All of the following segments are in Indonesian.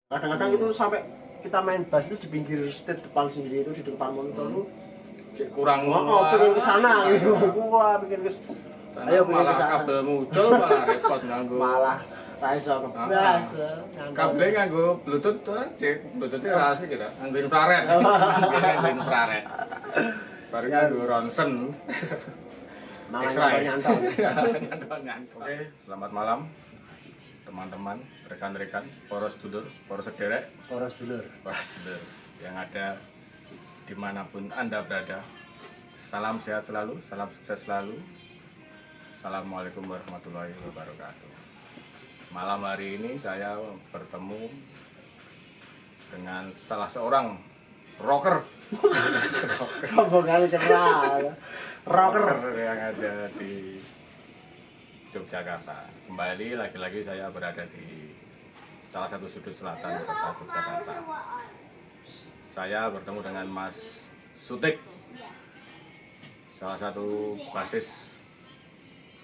Kadang-kadang itu sampai kita main bass itu di pinggir stage depan sendiri itu di depan monitor itu kurang pengen ke sana gitu. Wah, pengen ke ayo pengen malah ke sana. kabel muncul malah repot nganggo. Malah ra iso kebas. Kabel nganggo Bluetooth tuh, cek Bluetooth-nya rahasia kita. Nganggo infrared. Nganggo infrared. Baru nganggo ronsen. Malah X-ray. nyantol. Oke, selamat malam teman-teman, rekan-rekan, poros dulur, poros sederek, Poros dulur. yang ada dimanapun Anda berada. Salam sehat selalu, salam sukses selalu. Assalamualaikum warahmatullahi wabarakatuh. Malam hari ini saya bertemu dengan salah seorang rocker. Rombongan kenal. Rocker yang ada di Yogyakarta. Kembali lagi-lagi saya berada di salah satu sudut selatan kota Yogyakarta. Saya bertemu dengan Mas Sutik, salah satu basis.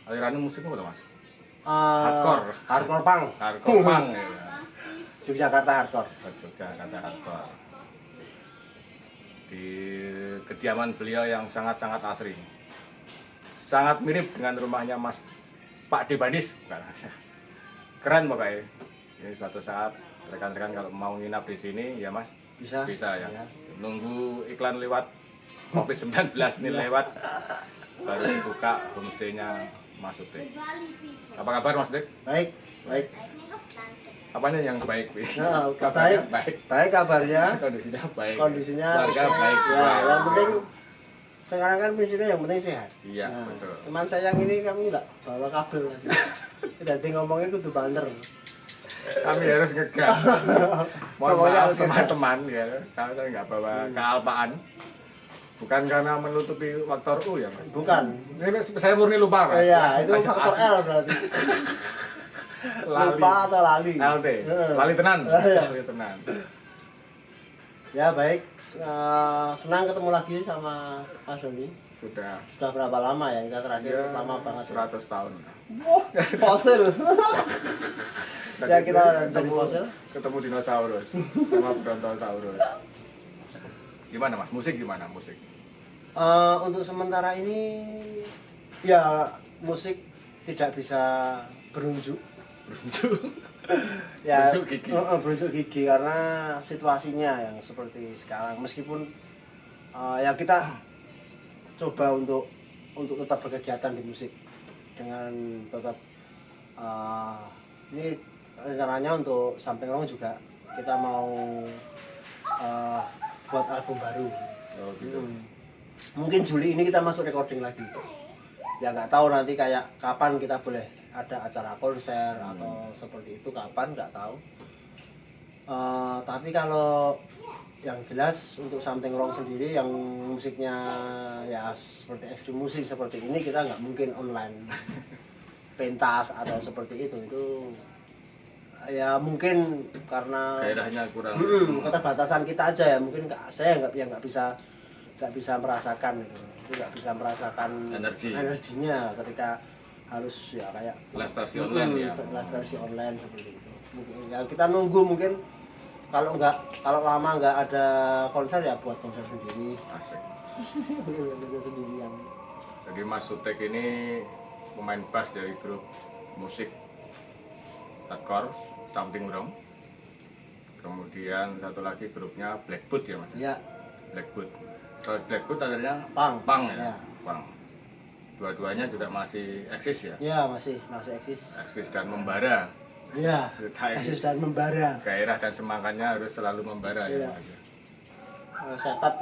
Aliran musiknya apa Mas? Hardcore punk. Ya. Yogyakarta hardcore. Yogyakarta hardcore. Di kediaman beliau yang sangat-sangat asri, sangat mirip dengan rumahnya Mas Pak Debanis. Keren pokoknya. Ini suatu saat rekan-rekan kalau mau nginap di sini ya Mas, bisa ya. Nunggu iklan lewat COVID-19 ini lewat baru dibuka homestay-nya Mas Sutik. Apa kabar Mas Sutik? Baik. Apanya yang baik? Nah, Kabarnya baik kabarnya. Kondisinya baik. Keluarga baik. Ya, yang penting sekarang kan prinsipnya yang penting sehat. Iya, Nah, betul. teman saya yang ini kamu enggak bawa kabel lagi. Jadi ngomongnya kudu banter. Kami harus ngegas. Mohon Pokoknya maaf harus ngegas. teman-teman ya, kalau saya nggak bawa kealpaan. Bukan karena menutupi faktor U ya Mas. Bukan. Ini saya murni lupa Mas. Iya, itu Saya faktor asli. L berarti. Lali. Lupa atau lali? LT. Heeh. Lali tenan. Iya. Lali tenan. Ya baik, senang ketemu lagi sama Mas Doni. Sudah Sudah berapa lama ya kita terakhir? Lama banget. 100 tahun. Wah, fosil. Ya kita jadi ketemu, fosil. ketemu dinosaurus sama brontosaurus. Gimana Mas? Musik gimana musik? Untuk sementara ini ya musik tidak bisa berunjuk. Ya, Berunjuk gigi. berunjuk gigi karena situasinya yang seperti sekarang. Meskipun ya kita coba untuk tetap berkegiatan di musik dengan tetap ini rencananya untuk Something Wrong juga kita mau buat album baru. Oh gitu. Mungkin Juli ini kita masuk recording lagi. Ya nggak tahu nanti kayak kapan kita boleh ada acara konser atau seperti itu kapan nggak tahu. Tapi kalau yang jelas untuk Something Wrong sendiri yang musiknya ya seperti ekstrim musik seperti ini kita nggak mungkin online pentas atau seperti itu ya mungkin karena Daerahnya kurang. keterbatasan kita aja ya mungkin saya nggak bisa merasakan itu nggak bisa merasakan energinya ketika harus ya kayak Live versi online ya. live versi online seperti itu mungkin ya kita nunggu mungkin kalau lama nggak ada konser ya buat konser sendiri. Asik. Sendirian. Jadi Mas Sutik ini pemain bass dari grup musik hardcore Something Wrong. Kemudian satu lagi grupnya Blackboot ya Mas. Ya. Blackboot. Kalau Blackboot adanya Punk ya. Ya. Punk. Dua-duanya juga masih eksis ya. Ya masih eksis. Eksis dan membara. Ya. Kita ini Eksis dan membara. gairah dan semangatnya harus selalu membara ya. Iya. Mas, ya. Sepat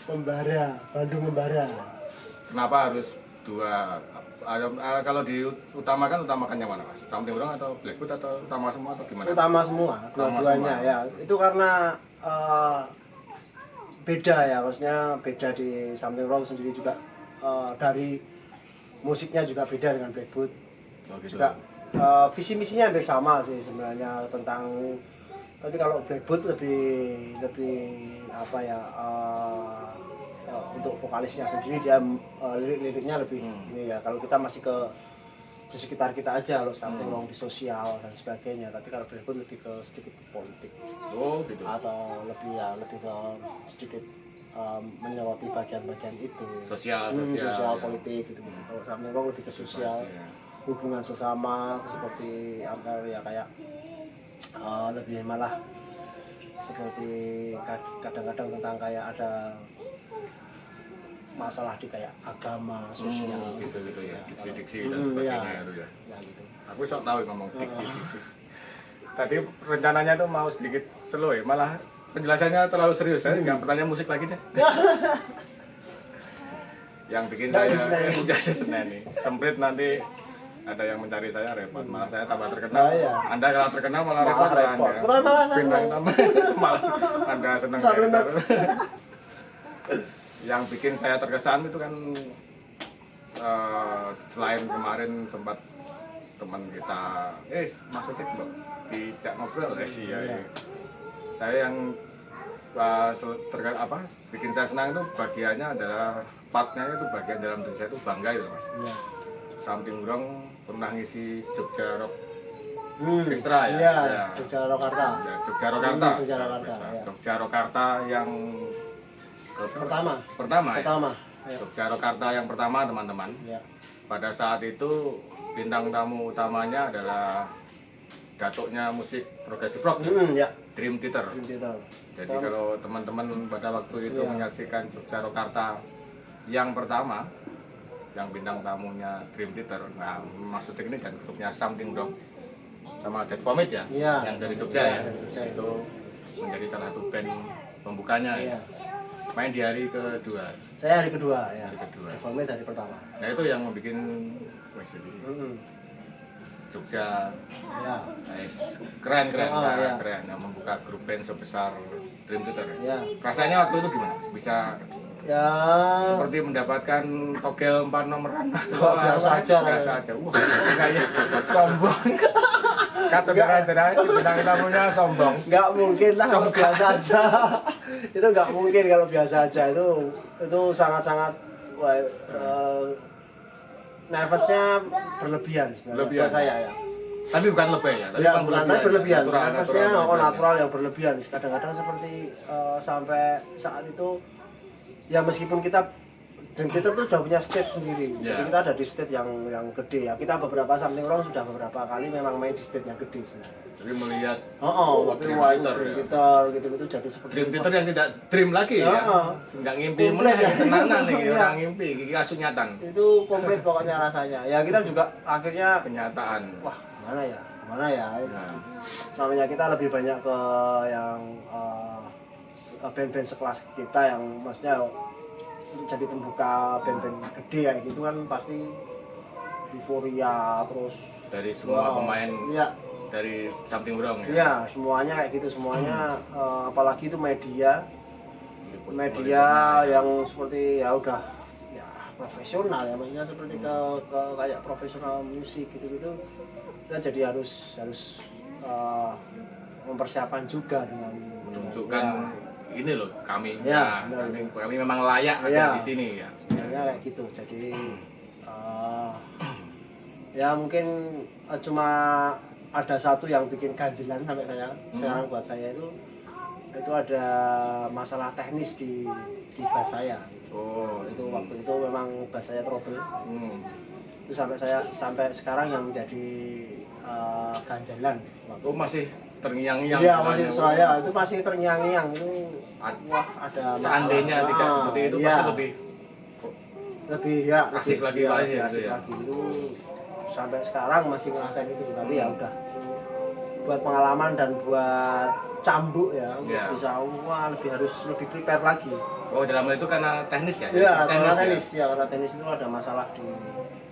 membara, Bandung membara. Kenapa harus dua? Kalau utamakan yang mana Mas? Something Wrong atau Blackboot atau utama semua atau gimana? Utama semua, dua-duanya ya. Itu karena beda ya, maksudnya beda di Something Wrong sendiri juga dari musiknya juga beda dengan Blackboot. Oh, gitu. Juga visi misinya hampir sama sih sebenarnya tentang, tapi kalau Blackboot lebih apa ya, untuk vokalisnya sendiri dia lirik-liriknya lebih ini ya. Kalau kita masih ke di sekitar kita aja loh, something wrong di sosial dan sebagainya. Tapi kalau berikut lebih ke sedikit ke politik Oh gitu. atau lebih ke sedikit menyoroti bagian-bagian itu, Sosial sosial ya. politik gitu. Kalau something wrong lebih ke sosial, Ya. hubungan sesama seperti antar ya kayak lebih malah seperti kadang-kadang tentang kayak ada masalah di kayak agama, sosial Gitu ya, diksi-diksi dan iya. sebagainya itu ya. Ya gitu. Aku sok tahu ngomong diksi-diksi. Tadi rencananya tuh mau sedikit slow ya, malah penjelasannya terlalu serius. Saya nggak bertanya musik lagi deh. Yang bikin saya jadi seneni. Semprit nanti ada yang mencari saya repot, malah saya tambah terkenal. Nah, iya. Anda kalau terkenal malah Malah repot lah repot. Anda. Betul, malah Bintang seneng. tamu malah Anda seneng. Seneng. Yang bikin saya terkesan itu kan selain kemarin sempat teman kita maksudnya loh dijak ngobrol sih ya. Iya. Saya yang terkait apa bikin saya senang itu bagiannya adalah partnya itu bagian dalam diri saya itu bangga itu Mas. Iya. Samping Urang pernah ngisi Jogja Rock Orkestra ya. Iya, Ya. Jogja Rokarta. Ya, Jogja Rokarta. Jogja Rokarta, ya. Jogja Rokarta yang Pertama. ya? Pertama. Ya. Jogja Rokarta yang pertama teman-teman. Ya. Pada saat itu bintang tamu utamanya adalah datuknya musik progressive rock Ya. Dream Theater. Theater. Jadi kalau teman-teman pada waktu itu Iya. menyaksikan Jogja Rokarta yang pertama, yang bintang tamunya Dream Theater, nah maksudnya ini dan grupnya Something Wrong sama Dead Vomit ya, Iya. yang dari Jogja Iya, ya, dari Jogja itu menjadi salah satu band pembukanya ya. Iya. Main di hari kedua. Saya hari kedua ya. Hari kedua. Reformnya dari pertama. Nah itu yang membuat Jogja Ya. keren Oh, iya. keren yang membuka grup band sebesar Dream Theater. Ya. Rasanya waktu itu gimana? Bisa Ya. seperti mendapatkan togel 4 nomoran Wah, biasa aja. biasa aja. Wah, kayak sombong. Kata saudara bintang tamunya sombong. Nggak mungkin lah kalau biasa aja. Itu nggak mungkin kalau biasa aja. Itu sangat-sangat nervousnya berlebihan sebenarnya. Berlebihan. Buat saya ya. Tapi bukan lebih ya, tapi Ya, bukan bukan tapi berlebihan. Natural, Nervousnya natural, natural yang berlebihan. Kadang-kadang seperti sampai saat itu ya meskipun kita dan kita tuh udah punya stage sendiri. Ya. Jadi kita ada di stage yang gede ya. Kita beberapa Something Wrong sudah beberapa kali memang main di stage yang gede sebenarnya. Jadi melihat Tapi Dream wah itu Theater, Dream ya. Theater gitu-gitu jadi seperti Dream Theater yang tidak dream lagi ya. Enggak ngimpi Komplit meneh ya. tenanan nih Iya. orang ngimpi, iki kasunyatan. itu komplit pokoknya rasanya. Ya kita juga akhirnya Kenyataan. wah gimana ya? Nah, Namanya kita lebih banyak ke yang band-band sekelas kita yang maksudnya jadi pembuka band-band gede ya gitu kan pasti euforia terus dari semua pemain ya dari Something Wrong ya. ya semuanya kayak gitu semuanya apalagi itu media yang seperti ya udah ya profesional ya maksudnya seperti ke kayak profesional musik gitu kita jadi harus mempersiapkan juga dengan Menunjukkan ini loh kami, Ya, nah, benar. kami memang layak ada Ya. di sini ya. kayak gitu jadi ya mungkin cuma ada satu yang bikin ganjilan sampai sekarang buat saya itu ada masalah teknis di bass saya. Oh, Itu waktu itu memang bass saya trouble. Itu sampai sekarang yang menjadi ganjalan. Oh masih terngiang-ngiang. Iya masih saya itu masih terngiang-ngiang itu. Wah ada masalah. Seandainya tidak seperti itu iya. pasti lebih ya asik lagi ya, Pak, lebih ya, asik ya. lagi itu sampai sekarang masih ngerasain itu tapi ya udah buat pengalaman dan buat cambuk ya untuk Ya. bisa lebih harus lebih prepare lagi. Oh dalam hal itu karena teknis ya? Iya karena ya? tenis itu ada masalah di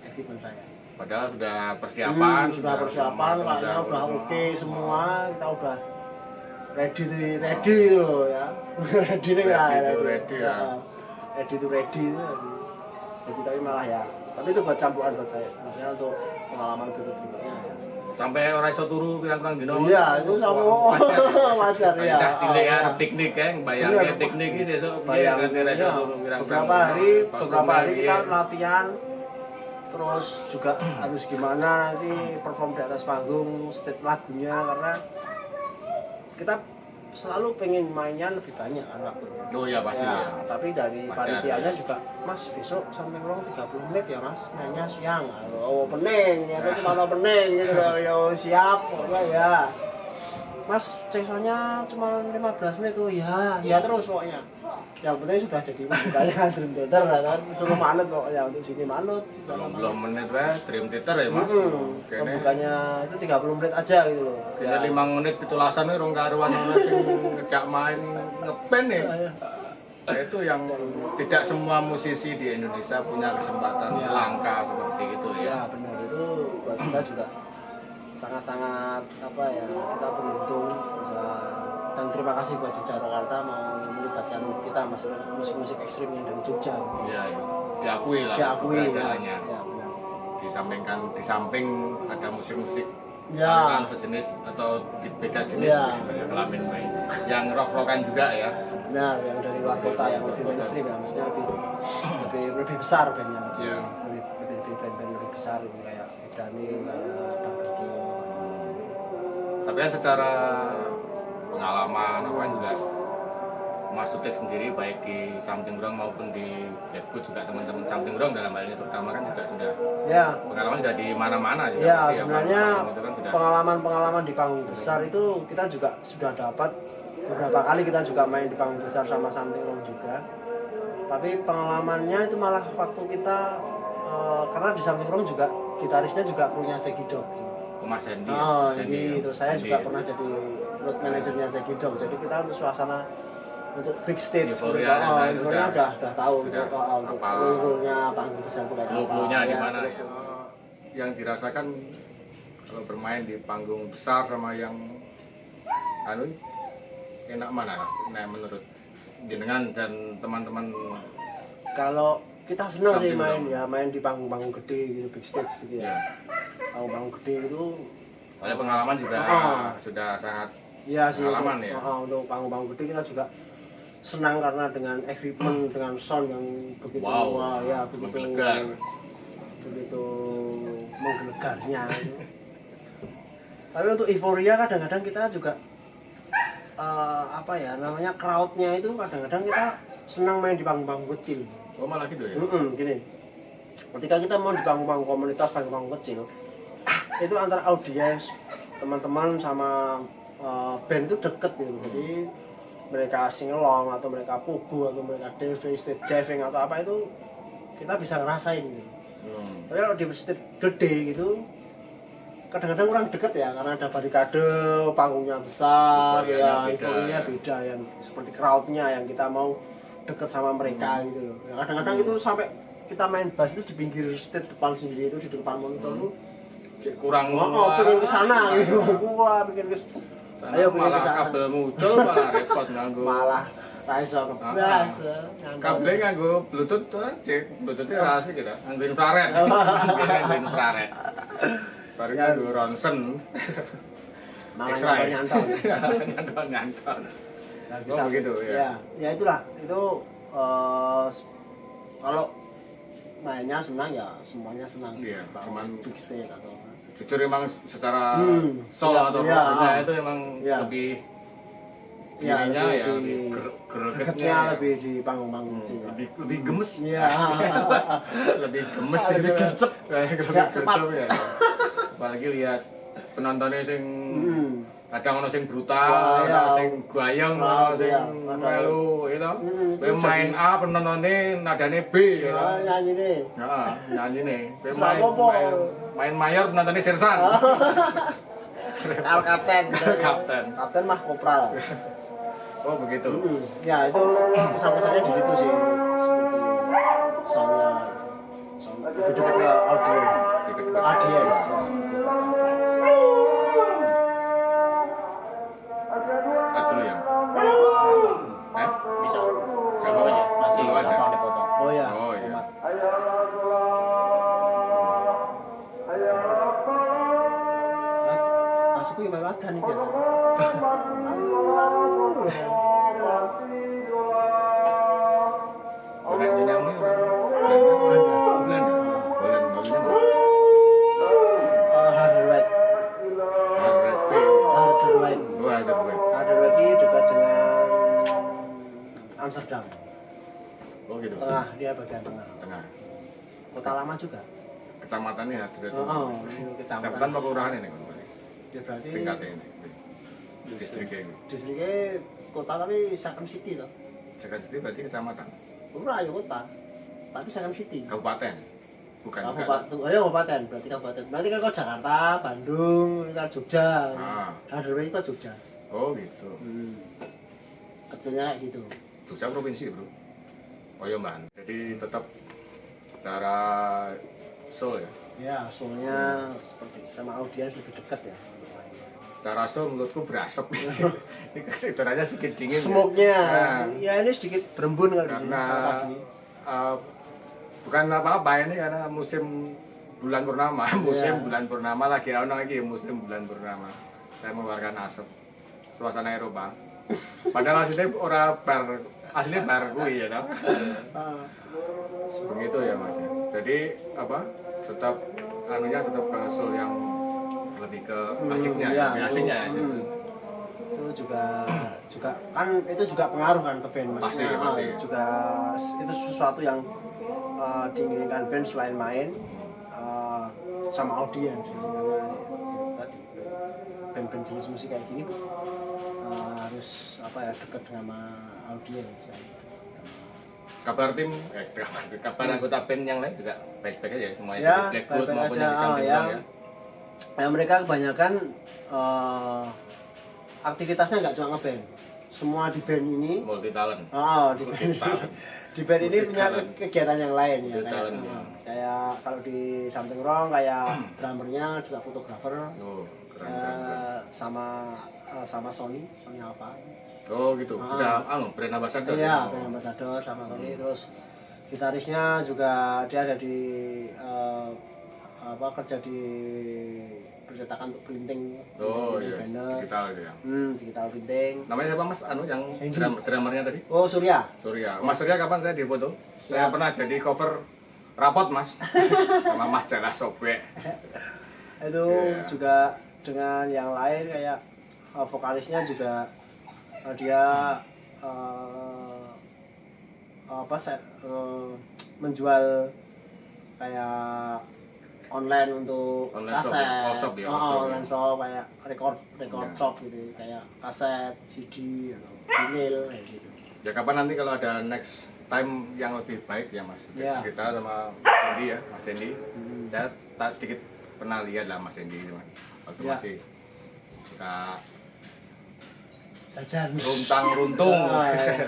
equipment saya. Padahal sudah persiapan. Sudah persiapan kayaknya udah oke semua kita udah ready itu loh ya ready nih ya Ready ya. ready itu jadi tapi malah ya tapi itu buat campuran buat saya maksudnya untuk pengalaman berikutnya ya. Sampai orang iso turu pirang-pirang dino. Iya itu sama wajar ya Cah cilik arep piknik kan, bayangke piknik iki sesuk piye ganti ra iso turu pirang-pirang. beberapa hari kita latihan terus juga harus gimana nanti perform di atas panggung, state lagunya, karena kita selalu pengen mainnya lebih banyak kan waktunya. Oh ya pasti ya. Tapi dari Wajar. panitianya juga, Mas besok sampai ngomong 30 menit ya Mas, mainnya siang. Oh opening, ya itu cuma opening gitu loh, ya siap, pokoknya ya. Mas cengsonya cuma 15 menit tuh, ya terus pokoknya. Yang penting sudah jadi pembukanya Dream Theater lah kan, suruh manut pokoknya untuk sini manut. Belum menit wae Dream Theater ya Mas. Kene Pembukanya itu 30 menit aja gitu loh. kene 5 menit pitulasan iki rong karuan ana sing ngejak main ngepen ya. Nah, itu yang tidak semua musisi di Indonesia punya kesempatan Ya. langka seperti itu ya. Ya benar, itu buat kita juga sangat-sangat apa ya, kita beruntung bisa, dan terima kasih buat Jogja Jakarta mau melibatkan kita masalah musik-musik ekstrim yang dari Jogja. Iya, ya. Diakui lah Diakui ya. keberadaannya. Ya, benar. Di samping ada musik-musik Ya. aliran sejenis atau beda jenis Ya. misalnya kelamin main yang rock-rockan juga ya. Nah, yang dari luar kota yang lebih mainstream ya, maksudnya lebih besar bandnya. Iya. Lebih band-band lebih besar gitu, kayak Dani, Dabiki. Tapi kan secara pengalaman apa kan juga Mas Sutik sendiri baik di Something Wrong maupun di Deadwood juga teman-teman Something Wrong dalam hal ini terutama kan juga sudah Ya, pengalaman sudah di mana-mana juga. ya pasti sebenarnya pengalaman itu kan sudah pengalaman-pengalaman di panggung besar itu kita juga sudah dapat beberapa kali, kita juga main di panggung besar sama Something Wrong juga. Tapi pengalamannya itu malah waktu kita karena di Something Wrong juga gitarisnya juga punya Segi Dog. Mas Hendy. Oh, Mas Hendy, gitu. Saya Hendy. juga pernah jadi road manajernya Segi Dog. Jadi kita untuk suasana untuk big stage, Euforia, nah, itu euforia udah udah tahu sudah untuk hafal. logo-nya panggung besar itu kayak apa. Logonya di Ya, mana ya? logo. Yang dirasakan kalau bermain di panggung besar sama yang anu enak mana? Nah, menurut jenengan dan teman-teman. Kalau kita senang sih Something main Wrong. ya, main di panggung-panggung gede gitu, big stage gitu ya. Ya. Panggung-panggung gede itu Oleh pengalaman juga Ah. sudah sangat iya sih, Pengalaman untuk, ya? untuk panggung-panggung gede kita juga senang karena dengan equipment, dengan sound yang begitu Wow, wah, ya begitu menggelegar. begitu menggelegarnya itu. Tapi untuk euforia kadang-kadang kita juga apa ya namanya, crowdnya itu kadang-kadang kita senang main di panggung-panggung kecil. Oh malah gitu ya? Gini, ketika kita mau di panggung-panggung komunitas, panggung-panggung kecil, itu antara audiens teman-teman sama band itu deket gitu. Jadi mereka singelong atau mereka pugu atau mereka stage diving atau apa itu kita bisa ngerasain gitu. Tapi kalau di stage gede gitu kadang-kadang kurang deket ya, karena ada barikade, panggungnya besar, Euforianya ya beda, euforianya ya. beda, yang seperti crowdnya yang kita mau deket sama mereka gitu loh. Ya, kadang-kadang itu sampai kita main bass itu di pinggir stage depan sendiri, itu di depan monitor itu Kurang pengen kesana gitu, gua pengen ayo pengen malah kesana, kabel muncul malah repot nganggo. malah raiso ngebas, Kabelnya nganggo Bluetooth tuh aja, Bluetoothnya rahasia gitu, nganggo infrared, nganggo infrared. Baru nganggo ronsen, malah X-ray. nyantol. nyantol. Nah, Oh, begitu, ya. Ya itulah, itu kalau mainnya senang ya semuanya senang. Iya, Kalau cuman- big stage atau Jujur emang secara solo iya, atau iya, rocknya itu emang iya. lebih ya, ininya lebih ya, di lebih gregetnya gregetnya lebih di panggung-panggung kecil. lebih gemes. Iya. Lebih gemes Lebih gitu. gercep. Lebih Nggak cepat. gercep ya. Apalagi lihat penontonnya sing Hmm. kadang ono sing Wah, brutal, iya. ono sing gayeng, Wah, ono sing iya. melu, itu. Itu Kowe main jadi- A penontonnya nadane B ya. Ah, nyanyi nih. Heeh, nyanyi nih. Kowe Sama main, apa? main mayor penontonnya Sersan. Kapten. Kapten. Kapten mah kopral. Oh begitu. Ya itu kesan-kesannya di situ sih. Seperti soundnya, lebih dekat ke audio, audiens. Cut dulu ya. Bisa. Gak apa-apa ya. Nanti Slow aja. gampang dipotong. Oh ya. Oh, iya. Masukku gimana ada nih biasa. Boleh nyanyi apa? Belanda. Boleh nyanyinya Tengah, dia bagian tengah. Tengah. Kota lama juga. Kecamatannya ya, Ini kecamatan kecamatan. apa kelurahan ini? Ya berarti Tingkatnya ini. Distriknya ini. distriknya kota tapi Second City toh. Second City berarti kecamatan. Ora ya kota. Tapi Second City. Kabupaten. Bukan. Kabupaten. Oh ya kabupaten, berarti kabupaten. Berarti kan kok Jakarta, Bandung, kan Jogja. Ada berarti kok Jogja. Oh gitu. Kecilnya kayak gitu. Jogja provinsi, Bro. Oh iya, Mbak. Jadi tetap secara soul ya. Ya, soalnya seperti sama audiens lebih dekat ya. Secara soul menurutku berasap. Ini udaranya sedikit dingin. Smoke-nya. Ya. Ya ini sedikit berembun kalau di sini. Karena Pagi. bukan apa-apa ini karena musim bulan purnama, musim Iya. bulan purnama lagi lagi musim bulan purnama. Saya mengeluarkan asap. Suasana Eropa. Padahal aslinya aslinya bar kuwi ya, toh. Begitu ya, Mas. Jadi apa? Tetap anunya tetap ke soul yang lebih ke asiknya, iya, lebih asiknya ya. Itu juga kan itu juga pengaruh kan ke band. Pasti, Maksudnya, pasti. Juga itu sesuatu yang diinginkan band selain main sama audiens. Karena tadi band-band jenis musik kayak gini harus apa ya dekat sama audiens. Kabar tim, kabar anggota band yang lain juga baik-baik aja semuanya. Ya, Dari Blackwood baik-baik maupun aja. yang di samping Ya. ya. Ya mereka kebanyakan aktivitasnya nggak cuma ngeband. Semua di band ini, Multi talent. di band, di band ini punya Multi-talent. kegiatan yang lain ya. Multi-talent, ya. Kayak kalau di Something Wrong kayak drummernya juga fotografer, Oh, keren. sama Sony Alpha. Oh gitu. Sudah brand ambassador. Iya, brand ambassador sama Sony. Terus gitarisnya juga dia ada di kerja di percetakan untuk printing. Oh bikin iya. banner. Digital itu ya. Digital printing. Namanya siapa Mas? Yang Hendy. drummernya tadi? Oh, Surya. Surya. Mas Surya kapan saya difoto? Saya pernah jadi cover rapot Mas. Sama Mas Jala Sobek. Itu Iya. juga dengan yang lain kayak vokalisnya juga dia menjual kayak online untuk Online shop kaset, ya? Oh, shop ya, shop online ya. shop kayak record Iya. shop gitu, kayak kaset, CD, atau vinyl kayak gitu. Ya kapan nanti kalau ada next time yang lebih baik ya Mas. Iya. Kita sama Mas Hendy ya, Mas Hendy. Saya tak sedikit pernah lihat lah Mas Hendy Mas. Waktu Iya. masih suka Jajan. runtung. iya.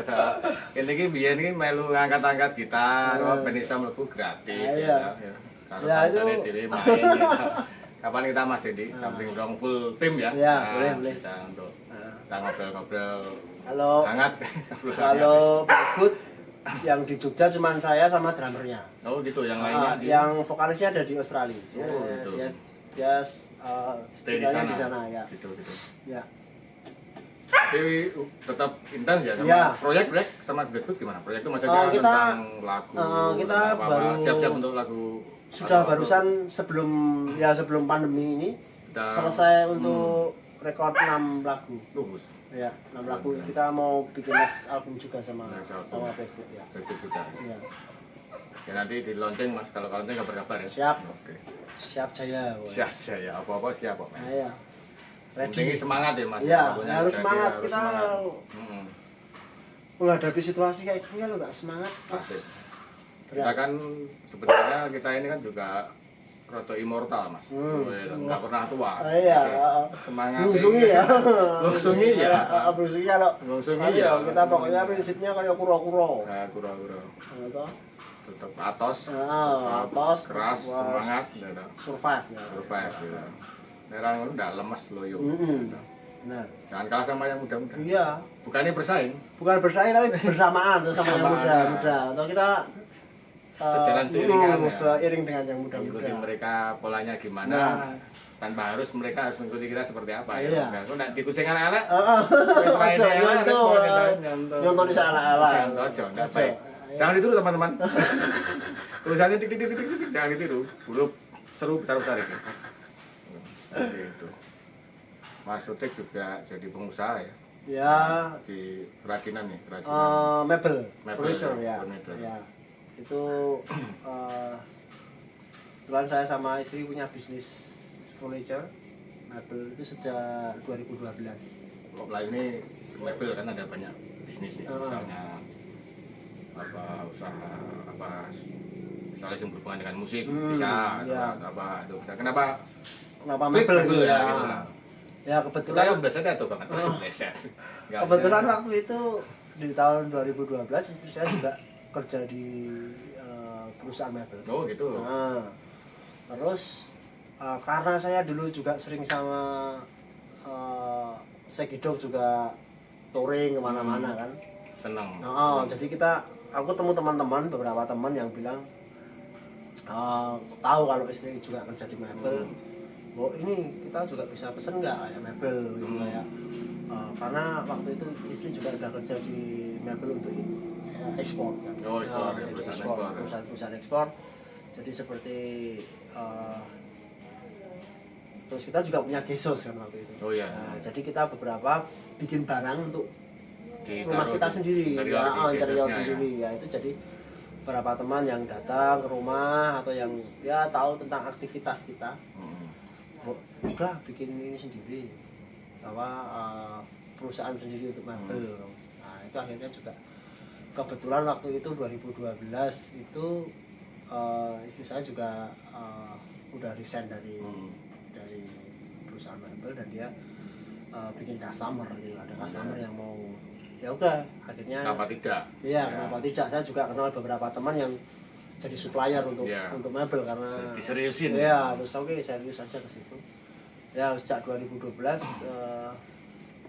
Ini ki biyen ki melu ngangkat-angkat gitar, Iya. ben iso mlebu gratis Iya. ya. Karo Ya, kancane itu- dhewe main gitu. Kapan kita Mas Hendy, samping dong full tim ya. Iya, Nah, boleh. Kita untuk Nah, kita ngobrol-ngobrol kalau hangat. kalau Blackwood yang di Jogja cuman saya sama drummernya. Oh gitu, yang lainnya di Yang vokalisnya ada di Australia. Oh, gitu. Dia stay di tinggalnya sana. ya. Gitu. Ya. Tapi tetap intens ya sama Iya. proyek sama Blackwood gimana? Proyek itu maksudnya kita- tentang lagu. kita apa-apa, baru- siap-siap untuk lagu. Sudah atau- barusan sebelum pandemi ini Udah- selesai untuk rekor 6 lagu. Bagus. Ya, 6 lagu. Kita mau bikin next album juga sama Next album. Blackwood ya. Blackwood juga. Ya. Ya nanti di launching Mas, kalau launching kabar-kabar ya. Siap. Oke. Siap jaya. woy. Siap saya, apa-apa siap kok. Mas. Nah, ya. Penting Ready. semangat ya Mas. Iya, Apapun yang harus terjadi, semangat. harus Kita semangat. Mm-mm. menghadapi situasi kayak gini kalau nggak semangat, Asik. Kita berat. kan sebenarnya kita ini kan juga roto immortal Mas. Nggak pernah tua. Iya, Semangat. Lungsungi ya. Lungsungi ya. Lungsungi kalau Lungsungi ayo, ya. kita pokoknya prinsipnya kayak kuro-kuro. Nah, kura-kura. Gitu. Tetap atos. Atos, Keras, wah, semangat, gitu. survive ya. Survive gitu. Nerang udah lemes loyo. Benar. Jangan kalah sama yang muda-muda. Iya, Bukannya bersaing, bukan bersaing tapi bersamaan tuh sama yang Bersamaan. muda-muda. Atau kita Sejalan seiringan ya. seiring dengan yang mengikuti muda-muda. mereka polanya gimana. Nah. Tanpa harus mereka harus mengikuti kita seperti apa Iya. ya. Nah, kok nak dikucing anak-anak. Heeh. Wis main Ojo, ya, nyontoh, repot, nyontoh. nyontoh di ala-ala. Jangan ojo, enggak Ojo. baik. Jangan ditiru teman-teman. Tulisannya tik tik tik tik tik, tik, jangan ditiru. Huruf seru besar-besar itu. Seperti itu. Mas Utik juga jadi pengusaha ya Ya, di kerajinan nih, kerajinan. mebel, Mebel, furniture ya. furniture. Ya. Itu kebetulan saya sama istri punya bisnis furniture mebel itu sejak 2012. Kalau Melayu ini mebel kan ada banyak bisnis nih, misalnya apa usaha apa misalnya yang berhubungan dengan musik bisa ya. apa itu bisa. Kenapa Mebel gitu ya. gitu lah. Ya Kita kebetulan yang biasanya tuh banget biasa. kebetulan waktu itu di tahun 2012 istri saya juga kerja di perusahaan mebel. Oh gitu. Nah, terus karena saya dulu juga sering sama Segidok juga touring kemana-mana kan. Seneng. Jadi aku temu teman-teman, beberapa teman yang bilang tahu kalau istri juga kerja di mebel. Oh ini kita juga bisa pesen nggak kayak mebel gitu kayak karena waktu itu istri juga udah kerja di mebel untuk ekspor kan. Ekspor, ya, perusahaan ekspor. Jadi seperti terus kita juga punya Gesos kan waktu itu. Oh iya. Nah, jadi kita beberapa bikin barang untuk rumah Ditaruh kita di sendiri, interior Gesosnya, sendiri ya. Itu jadi beberapa teman yang datang ke rumah atau yang ya tahu tentang aktivitas kita. Udah bikin ini sendiri perusahaan sendiri untuk mebel. Nah itu akhirnya juga kebetulan waktu itu 2012 itu istri saya juga udah resign dari perusahaan mebel dan dia bikin customer gitu. Ada customer yang mau ya udah akhirnya Kenapa tidak? Iya, kenapa tidak? Saya juga kenal beberapa teman yang jadi supplier untuk mebel karena diseriusin. Iya, terus oke serius aja ke situ. Ya sejak 2012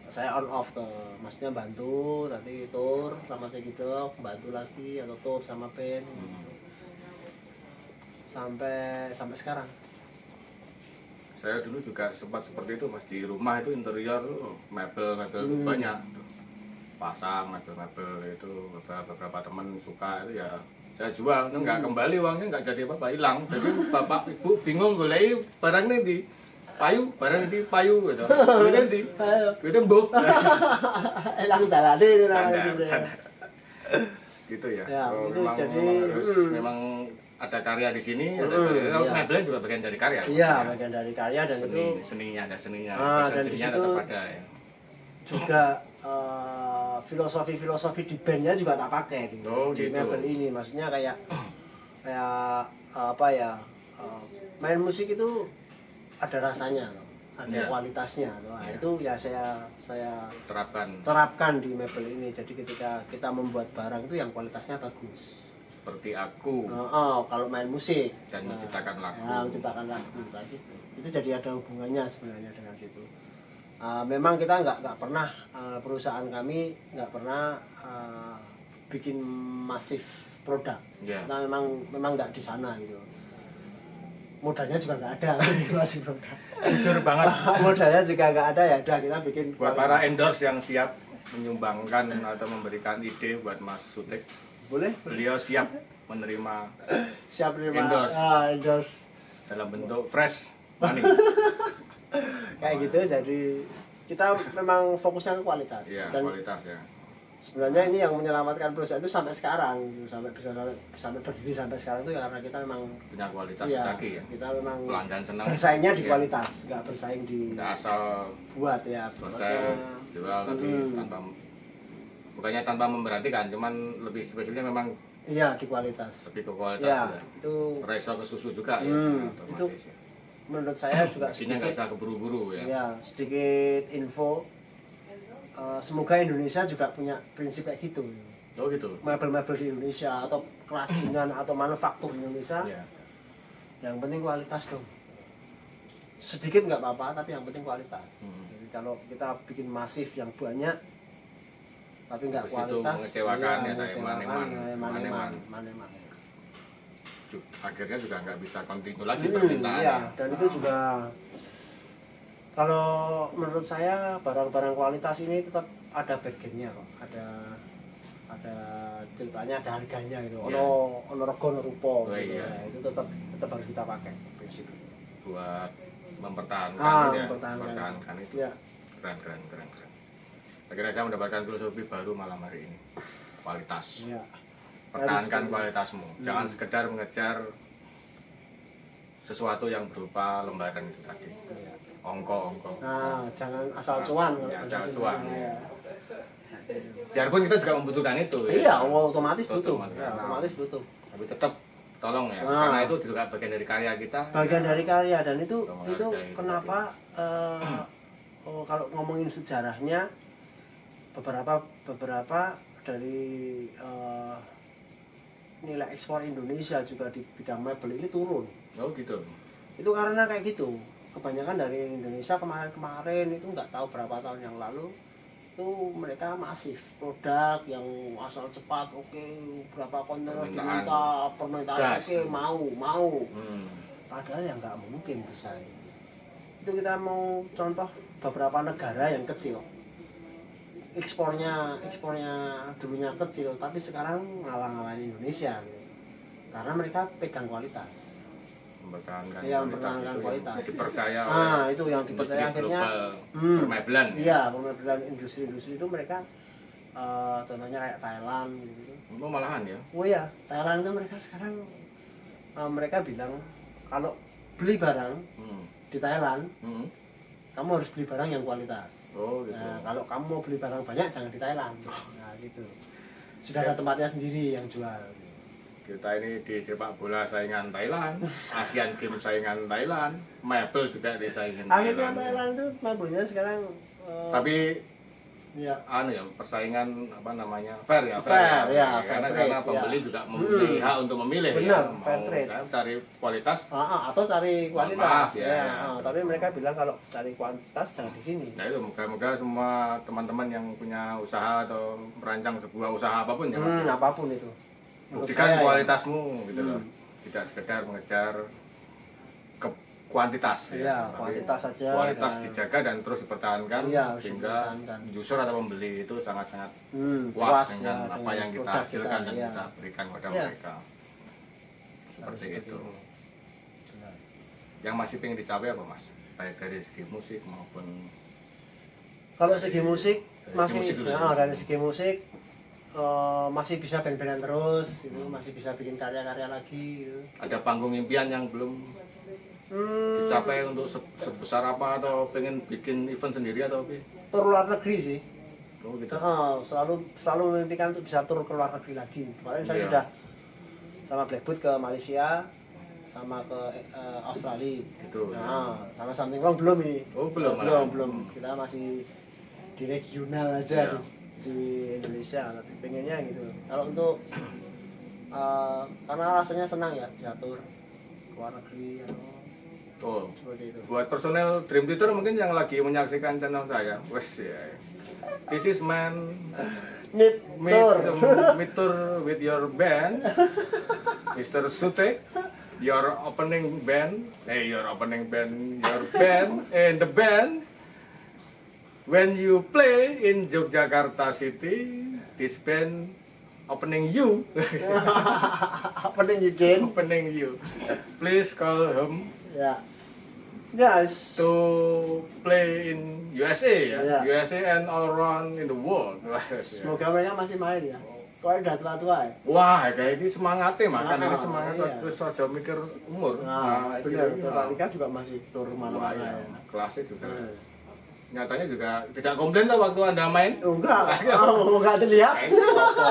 saya on off maksudnya bantu nanti tour sama Segidok, bantu lagi atau tour sama band sampai sekarang. Saya dulu juga sempat seperti itu Mas, di rumah itu interior mebel banyak pasang mebel itu beberapa teman suka itu ya saya jual, nggak kembali uangnya, nggak jadi apa-apa, hilang. Jadi bapak ibu bingung golek barang ini di barang ini payu gitu. Ini di itu mbok. Hilang dalane itu namanya. Gitu ya. Ya, itu memang, jadi memang ada karya di sini, ada karya. Mebelnya juga bagian dari karya. Iya, bagian dari karya dan itu seninya ada seninya. Dan di situ tetap ada ya. Juga filosofi di bandnya juga tak pakai gitu. Di gitu. mebel ini maksudnya kayak apa ya main musik itu ada rasanya ada kualitasnya nah, itu ya saya terapkan di mebel ini. Jadi ketika kita membuat barang itu yang kualitasnya bagus seperti aku kalau main musik dan menciptakan lagu kayak gitu. Itu jadi ada hubungannya sebenarnya dengan itu. Memang kita nggak pernah perusahaan kami nggak pernah bikin masif produk. Kita memang nggak di sana gitu. Modalnya juga nggak ada masif produk. Jujur banget. Modalnya juga nggak ada ya. Udah kita bikin. Buat para endorse yang siap menyumbangkan atau memberikan ide buat Mas Sutik, boleh. Beliau siap menerima endorse dalam bentuk fresh money. Kayak gitu. Jadi kita memang fokusnya ke kualitas. Dan kualitas ya. Sebenarnya ini yang menyelamatkan perusahaan itu sampai sekarang, sampai berdiri sampai sekarang itu ya karena kita memang punya kualitas lagi ya. Kita memang pelanggan senang. Bersaingnya di kualitas, nggak bersaing di. Nggak asal buat ya. Selesai jual tapi bukannya tanpa memperhatikan, cuman lebih spesifiknya memang. Iya di kualitas. Lebih ke kualitas ya. Itu reso ke susu juga ya. Itu menurut saya juga sedikit nggak usah keburu-buru ya. Ya sedikit info. Semoga Indonesia juga punya prinsip kayak gitu. Oh gitu. Mebel-mebel di Indonesia atau kerajinan atau manufaktur di Indonesia. Yang penting kualitas dong. Sedikit nggak apa-apa, tapi yang penting kualitas. Jadi kalau kita bikin masif yang banyak, tapi nggak kualitas, mengecewakan ya, maneman. Akhirnya juga nggak bisa kontinu lagi permintaan. Iya, dan itu juga. Kalau menurut saya barang-barang kualitas ini tetap ada bagiannya kok, ada ceritanya, ada harganya gitu. Ono rego ono rupa gitu. Itu tetap harus kita pakai prinsip buat mempertahankan itu. Ya. Keren. Akhirnya saya mendapatkan filosofi baru malam hari ini, kualitas. Ya. pertahankan kualitasmu. Jangan sekedar mengejar sesuatu yang berupa lembaran itu tadi. Iya. Ongko-ongko. Nah, jangan asal cuan. Ya, kalau asal bahasa cuan. Sunda. Iya. Biarpun kita juga membutuhkan itu. Iya, otomatis butuh. Otomatis. Ya, otomatis butuh. Tapi tetap tolong ya, Nah. karena itu juga bagian dari karya kita. Bagian dari karya, dan itu Menghargai. kenapa kalau ngomongin sejarahnya beberapa dari nilai ekspor Indonesia juga di bidang mebel ini turun. Oh gitu. Itu karena kayak gitu. Kebanyakan dari Indonesia kemarin itu nggak tahu berapa tahun yang lalu itu mereka masif produk yang asal cepat, oke, berapa kontainer diminta, permintaan gas. oke, mau. Hmm. Padahal ya nggak mungkin bisa. Itu kita mau contoh beberapa negara yang kecil, ekspornya dulunya kecil, tapi sekarang ngalah-ngalahin Indonesia gitu. Karena mereka pegang kualitas. Mempertahankan Iya, mempertahankan itu kualitas. yang dipercaya oleh Nah, itu yang dipercaya industri akhirnya global permebelan. iya, pemebelan industri itu mereka contohnya kayak Thailand gitu. Oh, malahan ya. Oh ya, Thailand itu mereka sekarang mereka bilang kalau beli barang Hmm. di Thailand, Hmm. kamu harus beli barang yang kualitas. Oh gitu. Nah, kalau kamu mau beli barang banyak jangan di Thailand. Nah, gitu. Sudah ada tempatnya sendiri yang jual. Kita ini di sepak bola saingan Thailand, Asian Games saingan Thailand, mebel juga disaingin Akhirnya Thailand. Thailand itu mebelnya sekarang Tapi ya anu ya, persaingan apa namanya, fair ya, Fair, ya, karena fair trade, pembeli ya. juga mempunyai hak untuk memilih. Benar, ya. fair Mau trade. kan cari kualitas. atau cari kualitas. Maaf, ya, Ya, ya. tapi mereka bilang kalau cari kualitas jangan di sini. Nah itu moga-moga semua teman-teman yang punya usaha atau merancang sebuah usaha apapun ya, Mas. Apapun itu. Menurut Buktikan saya, ya. kualitasmu gitu loh. Tidak sekedar mengejar ke kuantitas Iya, tapi kuantitas saja, kualitas dan- dijaga dan terus dipertahankan Iya, harus sehingga dipertahankan. user atau pembeli itu sangat-sangat puas puas ya, dengan apa dengan yang kita produk hasilkan dan iya. kita berikan kepada Iya. mereka seperti Harus itu. Benar. Yang masih pengen dicapai apa Mas? Baik dari segi musik maupun Kalau segi musik Dari masih segi musik dulu ya. dari segi musik masih bisa band-bandan terus, itu masih bisa bikin karya-karya lagi. Gitu. ada panggung impian yang belum dicapai untuk sebesar apa, atau pengen bikin event sendiri atau apa? Tur luar negeri sih. Oh gitu. Selalu memimpikan untuk bisa tur ke luar negeri lagi. Kemarin saya Iya. sudah sama Blackwood ke Malaysia, sama ke Australia. Gitu. Nah, sama Something Wrong belum ini. Oh, belum, belum. malah. Kita masih di regional aja Iya. di Indonesia. Tapi pengennya gitu. Kalau untuk karena rasanya senang ya, bisa tur ke luar negeri. Oh. Seperti itu. Buat personel Dream Theater mungkin yang lagi menyaksikan channel saya, wes ya. This is man Meet meet tour with your band, Mr. Sute, your opening band, your band, and the band. When you play in Yogyakarta City, this band opening you, Opening again. opening you. Please call him Ya. Yes. to play in USA ya, Iya. USA and all around in the world. Semoga mereka masih main ya. Kok udah tua-tua ya? Wah, kayak ini semangatnya mas, Ah, ini semangat iya. terus aja mikir umur. Nah, benar. ini, Metallica juga masih tur wah, mana-mana iya. ya. Kelasnya juga. Hmm. Nyatanya juga tidak komplain tuh waktu anda main. Enggak, enggak dilihat. Kayak ini soto.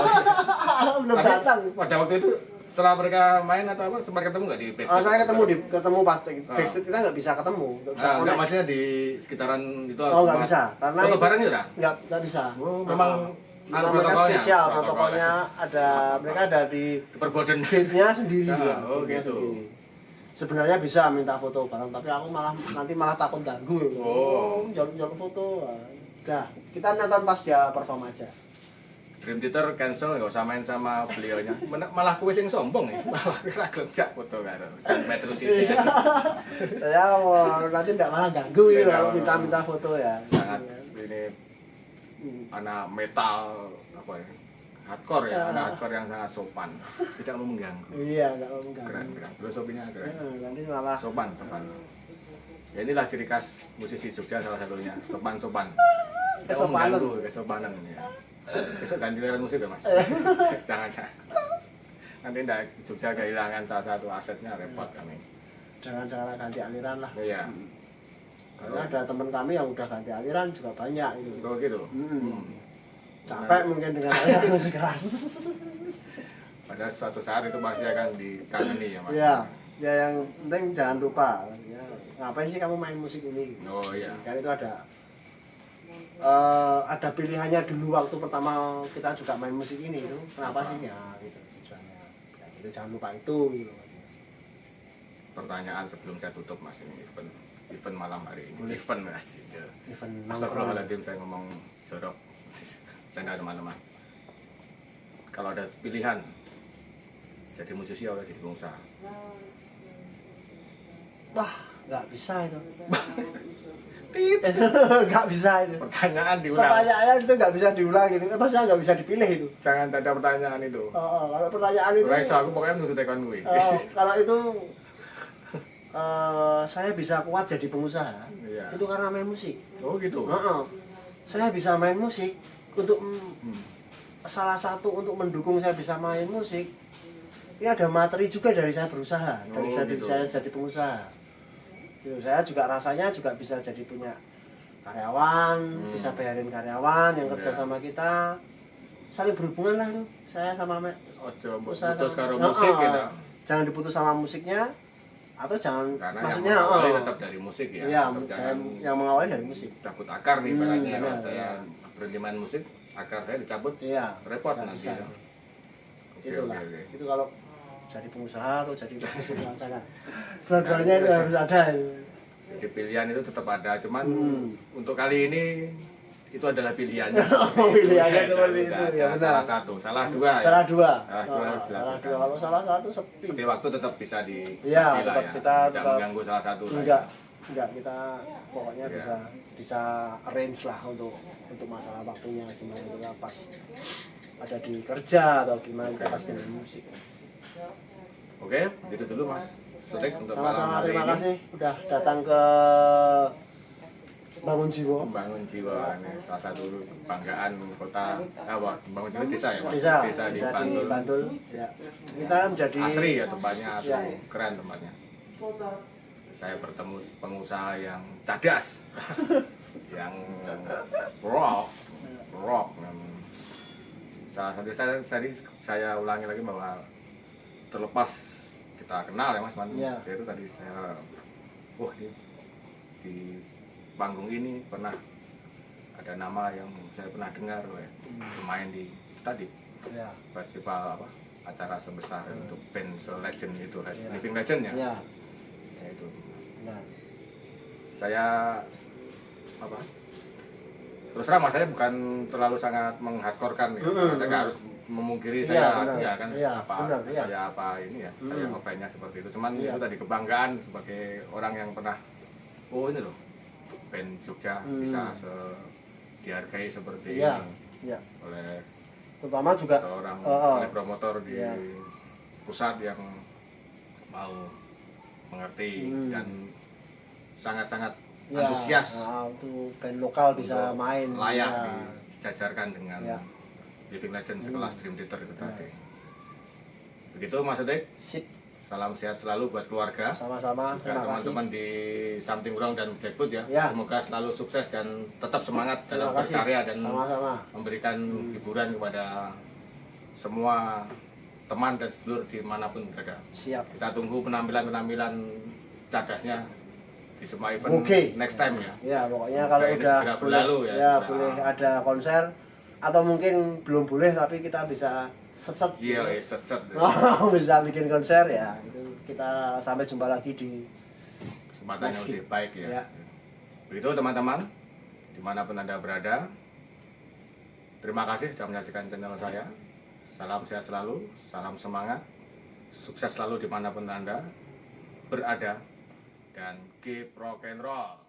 Belum Tapi datang. pada waktu itu setelah mereka main atau apa sempat ketemu nggak di backstage? Saya ketemu pas backstage, kita nggak bisa ketemu, nggak bisa Nah, enggak connect. maksudnya di sekitaran itu. Oh, nggak bisa, karena foto itu- bareng ya? Dah? nggak bisa. Oh, memang Karena ada mereka protokolnya? spesial, protokolnya ada, mereka ada di Perboden. gate-nya sendiri. Ah, ya, oh, gate-nya gitu. sendiri. Sebenarnya bisa minta foto bareng, tapi aku nanti malah takut ganggu. Oh. Jalur foto. Udah, kita nonton pas dia perform aja. Dream Theater cancel, nggak usah main sama beliaunya. Malah kue sing sombong nih, malah kira gelap foto karo. Jangan terus ini. Saya nanti tidak malah ganggu ya Beda, kalau minta foto ya. Sangat ini anak metal apa ya? Hardcore ya, anak hardcore yang sangat sopan, tidak mau mengganggu. Iya, nggak mau mengganggu. Keren. Filosofinya keren. Nanti malah Sopan. Ya inilah ciri khas musisi Jogja salah satunya, sopan. Tidak mau Kesopanan. mengganggu, kesopanan ya. Besok ganti aliran musik ya mas? Jangan. Nanti ndak Jogja kehilangan salah satu asetnya repot kami. Jangan ganti aliran lah. Iya. Karena ada teman kami yang udah ganti aliran juga banyak itu. Oh gitu. Capek mungkin dengan aliran musik keras. Pada suatu saat itu pasti akan dikangenin ya Mas. Iya, ya yang penting jangan lupa. Ya, ngapain sih kamu main musik ini? Oh iya. Kan itu ada pilihannya dulu waktu pertama kita juga main musik ini itu. Kenapa sih ya gitu tujuannya. Ya, itu jangan lupa itu gitu. Pertanyaan sebelum saya tutup Mas, ini event malam hari ini. Boleh. Event Mas. Event nongkrong. Astagfirullahaladzim, saya ngomong jorok. Tenda teman-teman. Kalau ada pilihan jadi musisi atau jadi pengusaha? Wah, nggak bisa itu. Tit. Nggak bisa itu. Pertanyaan diulang. Pertanyaan itu nggak bisa diulang gitu. Maksudnya nggak bisa dipilih itu. Jangan ada pertanyaan itu. Kalau pertanyaan itu. Raiso, aku pokoknya menurut tekon gue. Kalau itu saya bisa kuat jadi pengusaha. Iya. Itu karena main musik. Oh gitu. Saya bisa main musik untuk salah satu untuk mendukung saya bisa main musik. Ini ada materi juga dari saya berusaha, dari gitu. saya jadi pengusaha. Gitu, saya juga rasanya juga bisa jadi punya karyawan, bisa bayarin karyawan yang kerja sama kita, saling berhubungan lah itu. Saya sama Ojo usaha putus sama- karo musik gitu. Jangan diputus sama musiknya, atau jangan Karena maksudnya yang mengawali tetap dari musik ya. iya, Tetap jangan yang mengawali dari musik. cabut akar nih ibaratnya. Kalau benar, saya berhenti main musik, akar saya dicabut, Iya. repot nggak nanti. bisa. Ya. Itulah. Oke. Itu kalau jadi pengusaha atau jadi musik jangan. Dua-duanya itu harus ada. Jadi pilihan itu tetap ada, cuman untuk kali ini itu adalah pilihannya. Pilihannya Beda, seperti beda. itu, ya Jangan benar. salah satu, salah dua. Ya. Salah dua. Salah dua harus Salah dilakukan. dua. Kalau salah satu sepi. Tapi waktu tetap bisa di Iya, pilih lah tetap ya. kita Tidak tetap mengganggu salah satu lah enggak ya. enggak kita pokoknya Iya. bisa arrange lah untuk masalah waktunya gimana kita pas ada di kerja atau gimana kita pas di musik. Oke, itu dulu Mas Sutik untuk malam Sama-sama, hari terima ini. kasih udah datang ke Bangun Jiwa. Membangun jiwa ini salah satu kebanggaan kota membangun jiwa desa ya Mas? Desa di di Bantul. Bantul. Ya. Kita menjadi Asri ya tempatnya, asri. Ya. Keren tempatnya. Saya bertemu pengusaha yang cadas, yang rock. Salah satu saya ulangi lagi bahwa terlepas kita kenal ya Mas Mantu, Ya. itu tadi saya, di panggung ini pernah ada nama yang saya pernah dengar bermain di tadi ya. festival acara sebesar untuk band legend itu Ya. living legend ya. Ya. Ya itu Nah. saya terus terang Mas, saya bukan terlalu sangat menghardcorekan ya. Saya nggak harus memungkiri saya benar. ya kan Iya, apa benar, iya. saya apa ini ya saya ngefans-nya seperti itu, cuman Iya. itu tadi kebanggaan sebagai orang yang pernah ini loh band Jogja bisa dihargai seperti Iya. ini Ya. oleh Terutama juga seorang oleh promotor di Iya. pusat yang mau mengerti dan sangat-sangat ya, antusias untuk band lokal bisa untuk main layak ya. dijajarkan dengan Ya. living legend sekelas Dream Theater itu tadi. Begitu Mas Sutik, Sip, salam sehat selalu buat keluarga. sama-sama. Dan Terima kasih. teman-teman di Something Wrong dan Blackwood ya. Ya. Semoga selalu sukses dan tetap semangat dalam Terima kasih. berkarya dan Sama-sama. memberikan hiburan kepada semua teman dan sedulur dimanapun berada. Siap. Kita tunggu penampilan-penampilan cadasnya di semua event Oke. next time ya. Ya, pokoknya kalau Ini udah segera boleh, berlalu ya, ya segera. boleh ada konser atau mungkin belum boleh tapi kita bisa set Iya, set. bisa bikin konser ya. Itu kita sampai jumpa lagi di Kesempatannya next lebih week. baik ya. Ya. Begitu teman-teman, dimanapun Anda berada, terima kasih sudah menyaksikan channel saya. Salam sehat selalu, salam semangat, sukses selalu dimanapun Anda berada, dan keep rock and roll.